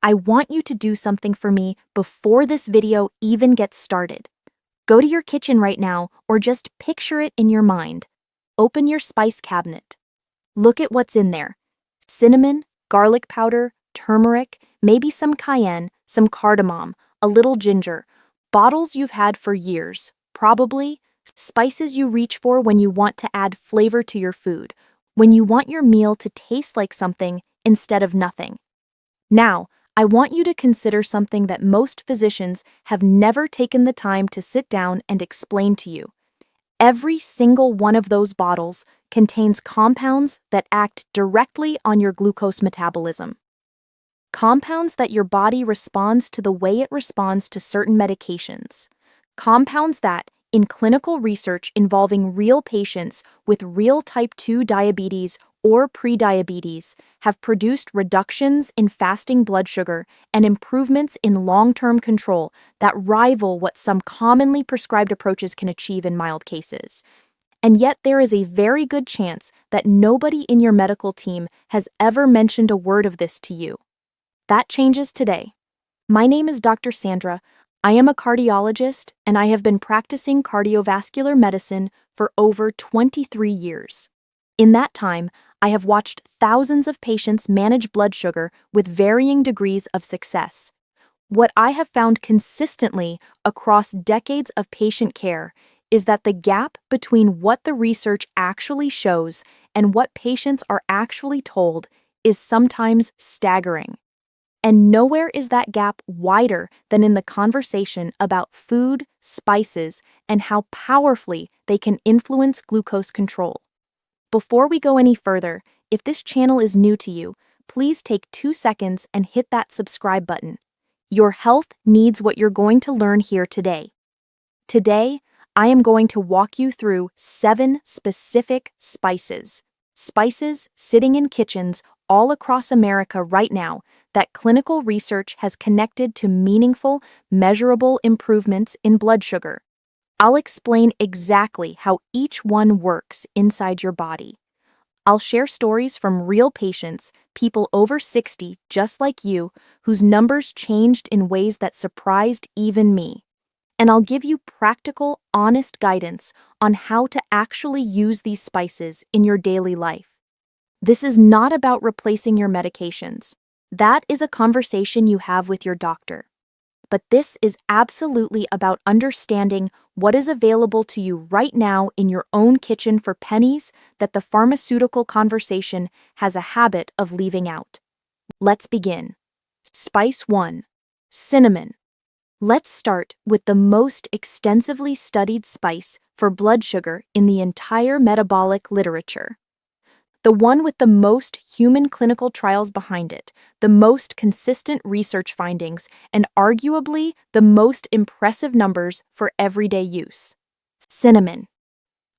I want you to do something for me before this video even gets started. Go to your kitchen right now or just picture it in your mind. Open your spice cabinet. Look at what's in there. Cinnamon, garlic powder, turmeric, maybe some cayenne, some cardamom, a little ginger. Bottles you've had for years, probably. Spices you reach for when you want to add flavor to your food, when you want your meal to taste like something instead of nothing. Now, I want you to consider something that most physicians have never taken the time to sit down and explain to you. Every single one of those bottles contains compounds that act directly on your glucose metabolism. Compounds that your body responds to the way it responds to certain medications. Compounds that, in clinical research involving real patients with real type 2 diabetes or prediabetes, have produced reductions in fasting blood sugar and improvements in long-term control that rival what some commonly prescribed approaches can achieve in mild cases. And yet there is a very good chance that nobody in your medical team has ever mentioned a word of this to you. That changes today. My name is Dr. Sandra. I am a cardiologist, and I have been practicing cardiovascular medicine for over 23 years. In that time, I have watched thousands of patients manage blood sugar with varying degrees of success. What I have found consistently across decades of patient care is that the gap between what the research actually shows and what patients are actually told is sometimes staggering. And nowhere is that gap wider than in the conversation about food, spices, and how powerfully they can influence glucose control. Before we go any further, if this channel is new to you, please take 2 seconds and hit that subscribe button. Your health needs what you're going to learn here today. Today, I am going to walk you through 7 specific spices. Spices sitting in kitchens all across America right now that clinical research has connected to meaningful, measurable improvements in blood sugar. I'll explain exactly how each one works inside your body. I'll share stories from real patients, people over 60 just like you, whose numbers changed in ways that surprised even me. And I'll give you practical, honest guidance on how to actually use these spices in your daily life. This is not about replacing your medications. That is a conversation you have with your doctor. But this is absolutely about understanding what is available to you right now in your own kitchen for pennies that the pharmaceutical conversation has a habit of leaving out. Let's begin. Spice 1. Cinnamon. Let's start with the most extensively studied spice for blood sugar in the entire metabolic literature. The one with the most human clinical trials behind it, the most consistent research findings, and arguably the most impressive numbers for everyday use. Cinnamon.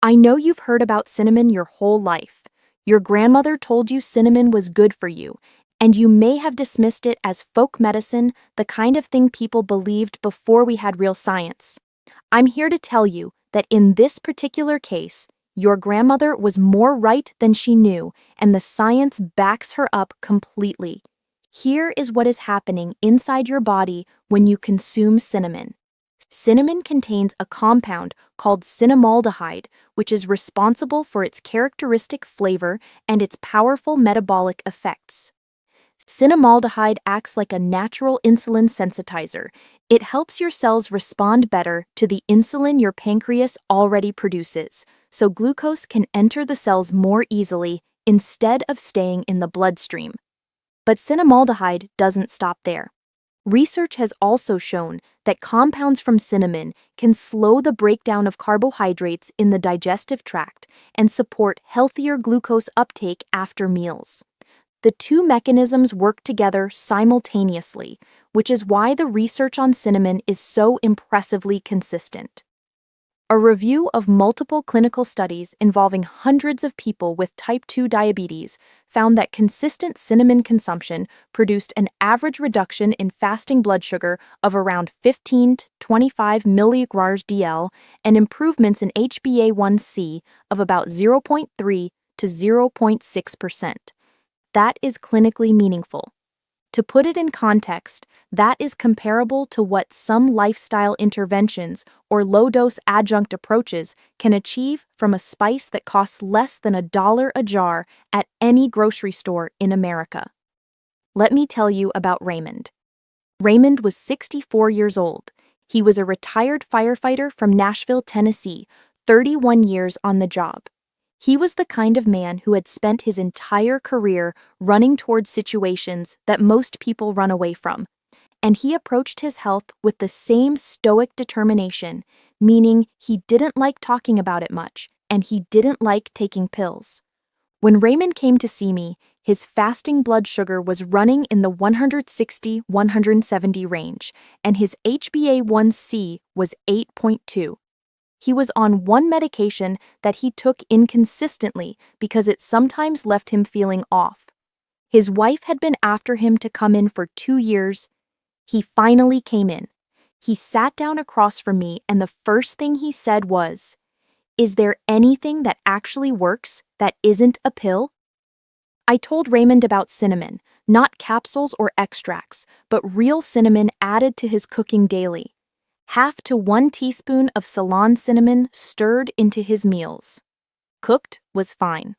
I know you've heard about cinnamon your whole life. Your grandmother told you cinnamon was good for you, and you may have dismissed it as folk medicine, the kind of thing people believed before we had real science. I'm here to tell you that in this particular case, your grandmother was more right than she knew, and the science backs her up completely. Here is what is happening inside your body when you consume cinnamon. Cinnamon contains a compound called cinnamaldehyde, which is responsible for its characteristic flavor and its powerful metabolic effects. Cinnamaldehyde acts like a natural insulin sensitizer. It helps your cells respond better to the insulin your pancreas already produces, so glucose can enter the cells more easily instead of staying in the bloodstream. But cinnamaldehyde doesn't stop there. Research has also shown that compounds from cinnamon can slow the breakdown of carbohydrates in the digestive tract and support healthier glucose uptake after meals. The two mechanisms work together simultaneously, which is why the research on cinnamon is so impressively consistent. A review of multiple clinical studies involving hundreds of people with type 2 diabetes found that consistent cinnamon consumption produced an average reduction in fasting blood sugar of around 15 to 25 mg/dl and improvements in HbA1c of about 0.3 to 0.6%. That is clinically meaningful. To put it in context, that is comparable to what some lifestyle interventions or low-dose adjunct approaches can achieve from a spice that costs less than $1 a jar at any grocery store in America. Let me tell you about Raymond. Raymond was 64 years old. He was a retired firefighter from Nashville, Tennessee, 31 years on the job. He was the kind of man who had spent his entire career running towards situations that most people run away from, and he approached his health with the same stoic determination, meaning he didn't like talking about it much, and he didn't like taking pills. When Raymond came to see me, his fasting blood sugar was running in the 160-170 range, and his HbA1c was 8.2. He was on one medication that he took inconsistently because it sometimes left him feeling off. His wife had been after him to come in for 2 years. He finally came in. He sat down across from me, and the first thing he said was, "Is there anything that actually works that isn't a pill?" I told Raymond about cinnamon, not capsules or extracts, but real cinnamon added to his cooking daily. 1/2 to 1 teaspoon of Ceylon cinnamon stirred into his meals. Cooked was fine.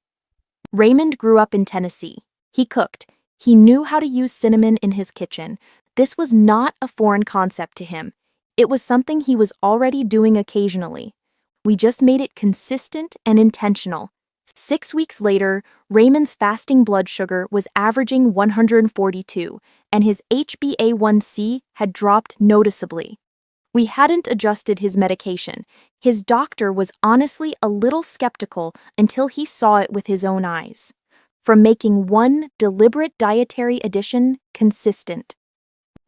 Raymond grew up in Tennessee. He cooked. He knew how to use cinnamon in his kitchen. This was not a foreign concept to him. It was something he was already doing occasionally. We just made it consistent and intentional. 6 weeks later, Raymond's fasting blood sugar was averaging 142, and his HbA1c had dropped noticeably. We hadn't adjusted his medication. His doctor was honestly a little skeptical until he saw it with his own eyes. From making one deliberate dietary addition consistent.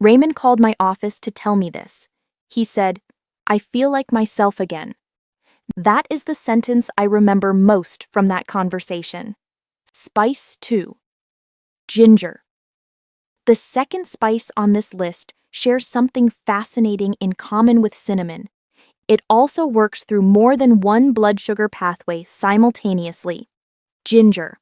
Raymond called my office to tell me this. He said, "I feel like myself again." That is the sentence I remember most from that conversation. Spice 2. Ginger. The second spice on this list shares something fascinating in common with cinnamon. It also works through more than one blood sugar pathway simultaneously. Ginger.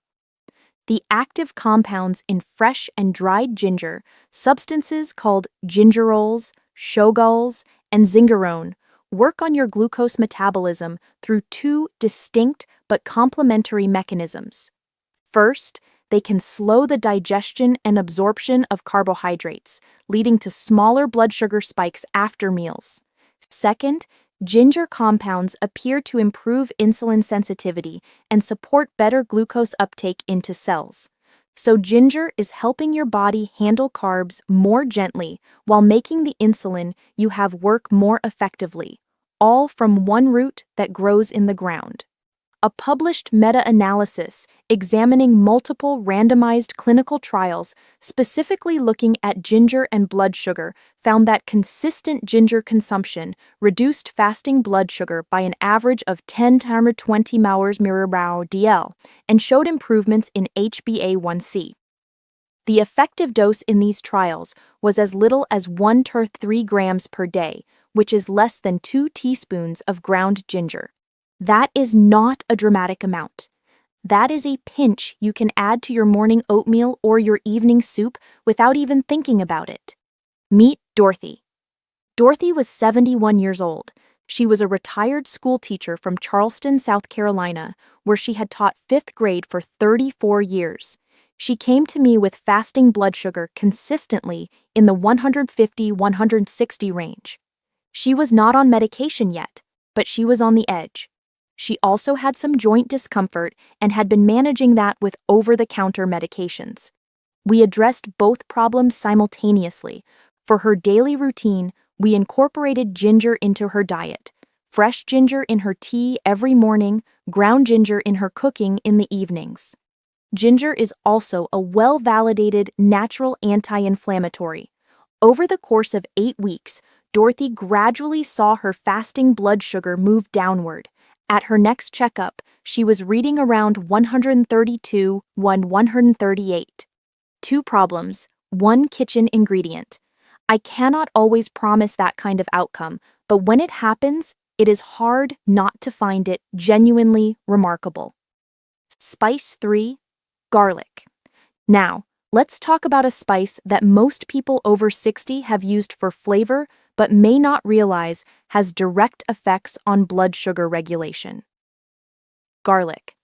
The active compounds in fresh and dried ginger, substances called gingerols, shogols, and zingerone, work on your glucose metabolism through 2 distinct but complementary mechanisms. First, they can slow the digestion and absorption of carbohydrates, leading to smaller blood sugar spikes after meals. Second, ginger compounds appear to improve insulin sensitivity and support better glucose uptake into cells. So ginger is helping your body handle carbs more gently while making the insulin you have work more effectively, all from one root that grows in the ground. A published meta-analysis examining multiple randomized clinical trials specifically looking at ginger and blood sugar found that consistent ginger consumption reduced fasting blood sugar by an average of 10 to 20 mg/dl and showed improvements in HbA1c. The effective dose in these trials was as little as 1 to 3 grams per day, which is less than 2 teaspoons of ground ginger. That is not a dramatic amount. That is a pinch you can add to your morning oatmeal or your evening soup without even thinking about it. Meet Dorothy. Dorothy was 71 years old. She was a retired school teacher from Charleston, South Carolina, where she had taught 5th grade for 34 years. She came to me with fasting blood sugar consistently in the 150-160 range. She was not on medication yet, but she was on the edge. She also had some joint discomfort and had been managing that with over-the-counter medications. We addressed both problems simultaneously. For her daily routine, we incorporated ginger into her diet, fresh ginger in her tea every morning, ground ginger in her cooking in the evenings. Ginger is also a well-validated natural anti-inflammatory. Over the course of 8 weeks, Dorothy gradually saw her fasting blood sugar move downward. At her next checkup, she was reading around 132/138. 2 problems, 1 kitchen ingredient. I cannot always promise that kind of outcome, but when it happens, it is hard not to find it genuinely remarkable. Spice 3. Garlic. Now, Let's talk about a spice that most people over 60 have used for flavor but may not realize has direct effects on blood sugar regulation. Garlic.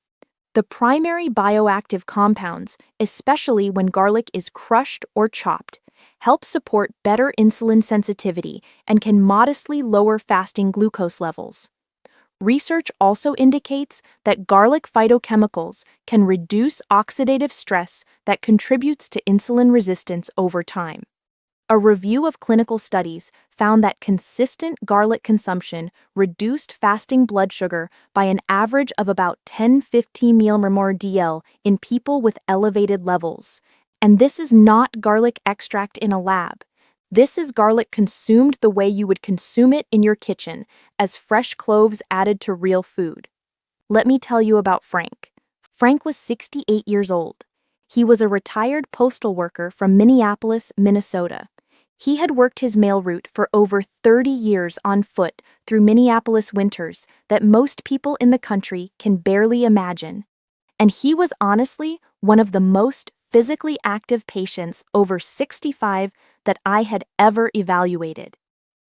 The primary bioactive compounds, especially when garlic is crushed or chopped, help support better insulin sensitivity and can modestly lower fasting glucose levels. Research also indicates that garlic phytochemicals can reduce oxidative stress that contributes to insulin resistance over time. A review of clinical studies found that consistent garlic consumption reduced fasting blood sugar by an average of about 10-15 mmol/dl in people with elevated levels. And this is not garlic extract in a lab. This is garlic consumed the way you would consume it in your kitchen, as fresh cloves added to real food. Let me tell you about Frank. Frank was 68 years old. He was a retired postal worker from Minneapolis, Minnesota. He had worked his mail route for over 30 years on foot through Minneapolis winters that most people in the country can barely imagine. And he was honestly one of the most physically active patients over 65 that I had ever evaluated.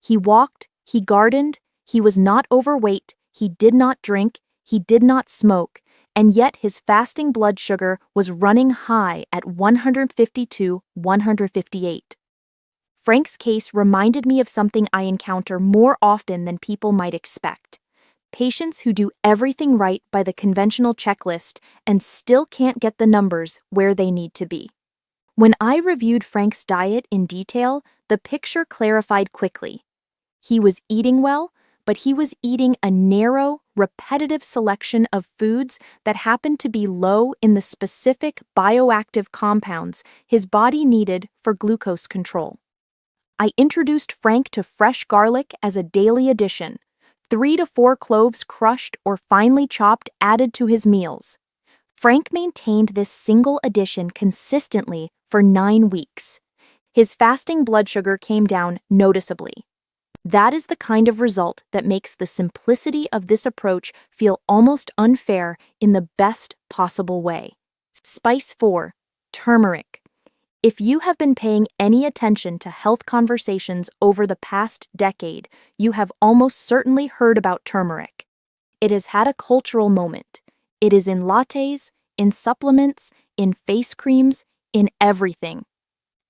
He walked, he gardened, he was not overweight, he did not drink, he did not smoke, and yet his fasting blood sugar was running high at 152/158. Frank's case reminded me of something I encounter more often than people might expect. Patients who do everything right by the conventional checklist and still can't get the numbers where they need to be. When I reviewed Frank's diet in detail, the picture clarified quickly. He was eating well, but he was eating a narrow, repetitive selection of foods that happened to be low in the specific bioactive compounds his body needed for glucose control. I introduced Frank to fresh garlic as a daily addition, 3 to 4 cloves crushed or finely chopped added to his meals. Frank maintained this single addition consistently for 9 weeks. His fasting blood sugar came down noticeably. That is the kind of result that makes the simplicity of this approach feel almost unfair in the best possible way. Spice 4. Turmeric. If you have been paying any attention to health conversations over the past decade, you have almost certainly heard about turmeric. It has had a cultural moment. It is in lattes, in supplements, in face creams, in everything.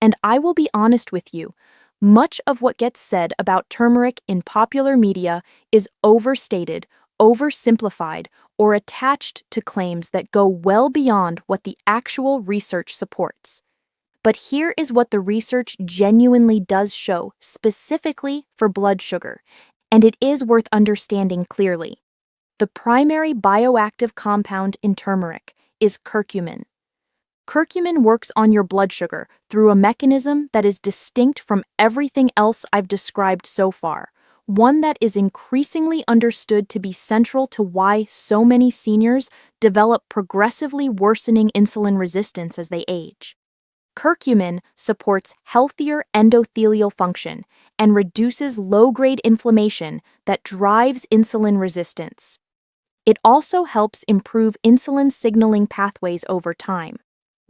And I will be honest with you, much of what gets said about turmeric in popular media is overstated, oversimplified, or attached to claims that go well beyond what the actual research supports. But here is what the research genuinely does show, specifically for blood sugar, and it is worth understanding clearly. The primary bioactive compound in turmeric is curcumin. Curcumin works on your blood sugar through a mechanism that is distinct from everything else I've described so far, one that is increasingly understood to be central to why so many seniors develop progressively worsening insulin resistance as they age. Curcumin supports healthier endothelial function and reduces low-grade inflammation that drives insulin resistance. It also helps improve insulin signaling pathways over time.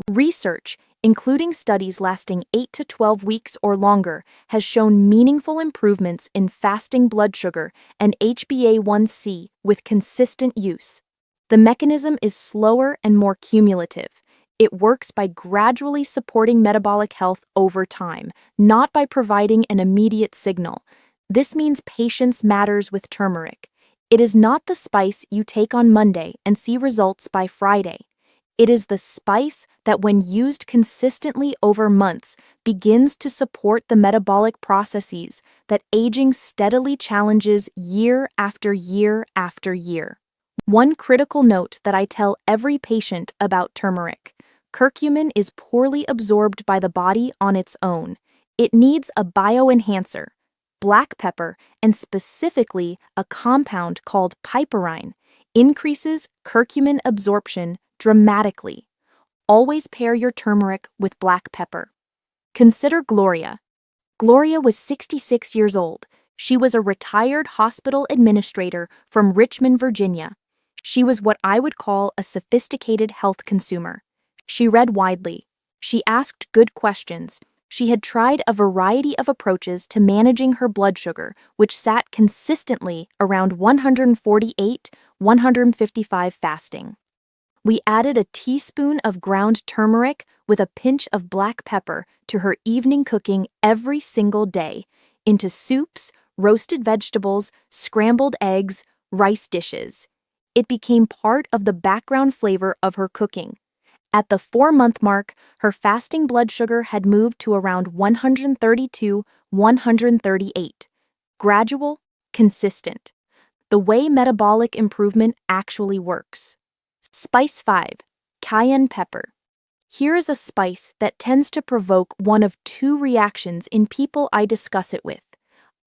Research, including studies lasting 8 to 12 weeks or longer, has shown meaningful improvements in fasting blood sugar and HbA1c with consistent use. The mechanism is slower and more cumulative. It works by gradually supporting metabolic health over time, not by providing an immediate signal. This means patience matters with turmeric. It is not the spice you take on Monday and see results by Friday. It is the spice that, when used consistently over months, begins to support the metabolic processes that aging steadily challenges year after year after year. One critical note that I tell every patient about turmeric: curcumin is poorly absorbed by the body on its own. It needs a bioenhancer. Black pepper, and specifically a compound called piperine, increases curcumin absorption dramatically. Always pair your turmeric with black pepper. Consider Gloria. Gloria was 66 years old. She was a retired hospital administrator from Richmond, Virginia. She was what I would call a sophisticated health consumer. She read widely, She asked good questions. She had tried a variety of approaches to managing her blood sugar, which sat consistently around 148, 155 fasting. We added a teaspoon of ground turmeric with a pinch of black pepper to her evening cooking every single day, into soups, roasted vegetables, scrambled eggs, rice dishes. It became part of the background flavor of her cooking. At the 4-month mark, her fasting blood sugar had moved to around 132, 138. Gradual, consistent. The way metabolic improvement actually works. Spice 5. Cayenne pepper. Here is a spice that tends to provoke one of two reactions in people I discuss it with.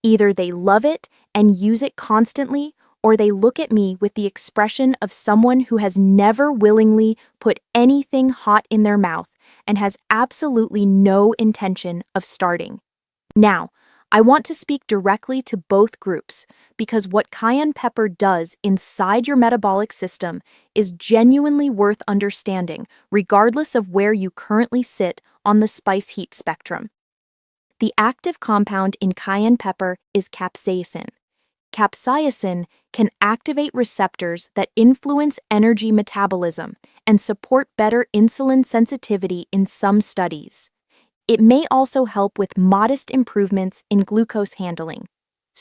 Either they love it and use it constantly, or they look at me with the expression of someone who has never willingly put anything hot in their mouth and has absolutely no intention of starting. Now, I want to speak directly to both groups because what cayenne pepper does inside your metabolic system is genuinely worth understanding, regardless of where you currently sit on the spice heat spectrum. The active compound in cayenne pepper is capsaicin. Capsaicin can activate receptors that influence energy metabolism and support better insulin sensitivity in some studies. It may also help with modest improvements in glucose handling.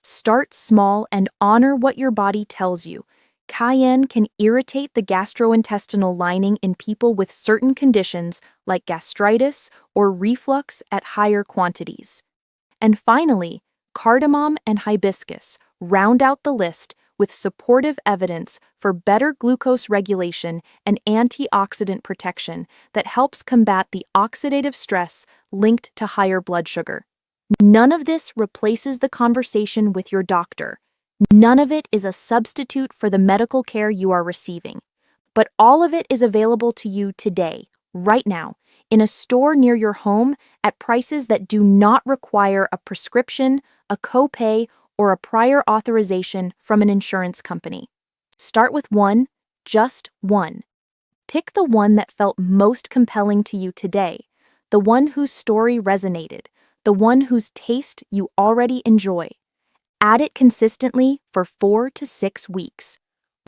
Start small and honor what your body tells you. Cayenne can irritate the gastrointestinal lining in people with certain conditions like gastritis or reflux at higher quantities. And finally, cardamom and hibiscus round out the list with supportive evidence for better glucose regulation and antioxidant protection that helps combat the oxidative stress linked to higher blood sugar. None of this replaces the conversation with your doctor. None of it is a substitute for the medical care you are receiving. But all of it is available to you today, right now, in a store near your home at prices that do not require a prescription, a copay, or a prior authorization from an insurance company. Start with one, just one. Pick the one that felt most compelling to you today, the one whose story resonated, the one whose taste you already enjoy. Add it consistently for 4 to 6 weeks.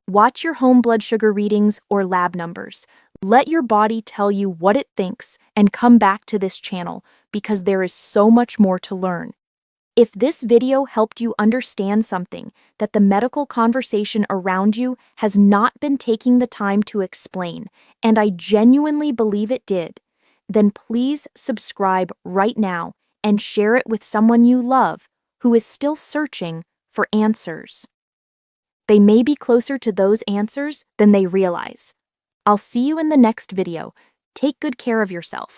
Watch your home blood sugar readings or lab numbers. Let your body tell you what it thinks and come back to this channel because there is so much more to learn. If this video helped you understand something that the medical conversation around you has not been taking the time to explain, and I genuinely believe it did, then please subscribe right now and share it with someone you love who is still searching for answers. They may be closer to those answers than they realize. I'll see you in the next video. Take good care of yourself.